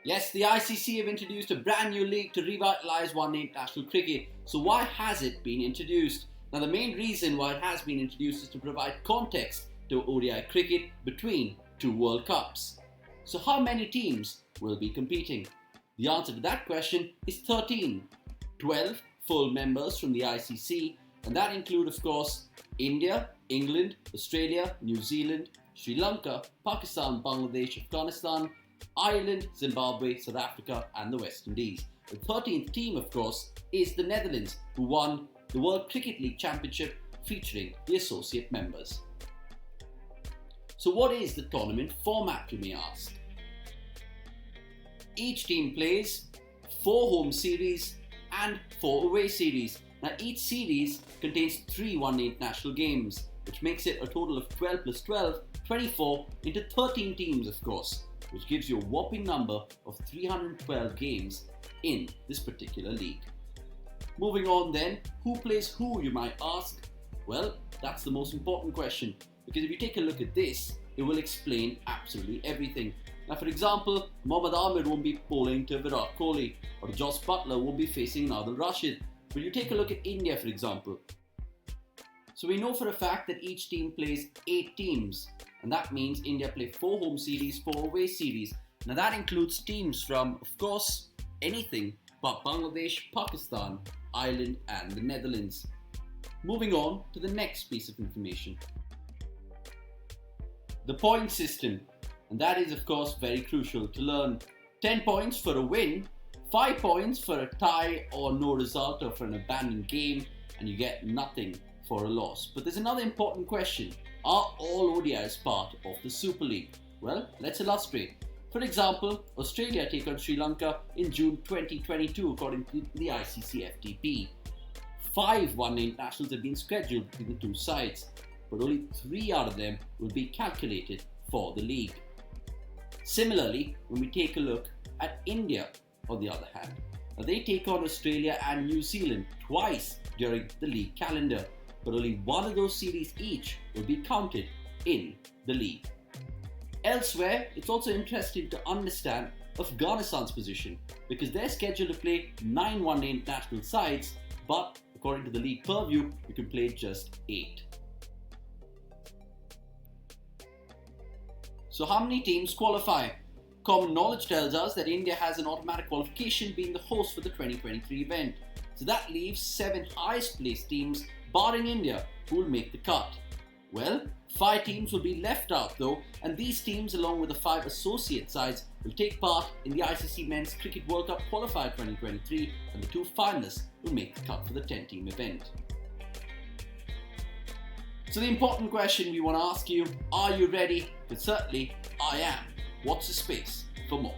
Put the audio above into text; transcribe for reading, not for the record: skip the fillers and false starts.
Yes, the ICC have introduced a brand new league to revitalise one-day international cricket. So why has it been introduced? Now the main reason why it has been introduced is to provide context to ODI cricket between two World Cups. So how many teams will be competing? The answer to that question is 13. 12 full members from the ICC, and that include of course India, England, Australia, New Zealand, Sri Lanka, Pakistan, Bangladesh, Afghanistan, Ireland, Zimbabwe, South Africa and the West Indies. The 13th team of course is the Netherlands, who won the World Cricket League Championship featuring the associate members. So what is the tournament format, you may ask? Each team plays 4 home series and 4 away series. Now each series contains 3 one-day international games, which makes it a total of 12 plus 12, 24 into 13 teams of course, which gives you a whopping number of 312 games in this particular league. Moving on then, who plays who, you might ask? Well, that's the most important question, because if you take a look at this, it will explain absolutely everything. Now for example, Mohammad Ahmed won't be bowling to Virat Kohli, or Jos Buttler won't be facing Nadal Rashid. But you take a look at India for example. So we know for a fact that each team plays 8 teams, and that means India play 4 home series, 4 away series. Now that includes teams from, of course, anything but Bangladesh, Pakistan, Ireland and the Netherlands. Moving on to the next piece of information. The point system, and that is of course very crucial to learn. 10 points for a win, 5 points for a tie or no result or for an abandoned game, and you get nothing for a loss. But there's another important question. Are all ODIs part of the Super League? Well, let's illustrate. For example, Australia take on Sri Lanka in June 2022 according to the ICC FTP. 5 one-day internationals have been scheduled between the two sides, but only 3 out of them will be calculated for the league. Similarly, when we take a look at India, on the other hand, now they take on Australia and New Zealand twice during the league calendar, but only one of those series each will be counted in the league. Elsewhere, it's also interesting to understand Afghanistan's position, because they're scheduled to play 9 one-day international sides, but according to the league purview, you can play just 8. So how many teams qualify? Common knowledge tells us that India has an automatic qualification being the host for the 2023 event. So that leaves 7 highest placed teams, barring India, who will make the cut. Well, 5 teams will be left out though, and these teams along with the 5 associate sides will take part in the ICC Men's Cricket World Cup Qualifier 2023, and the 2 finalists will make the cut for the 10-team event. So the important question we want to ask you, are you ready? Because certainly I am. Watch the space for more.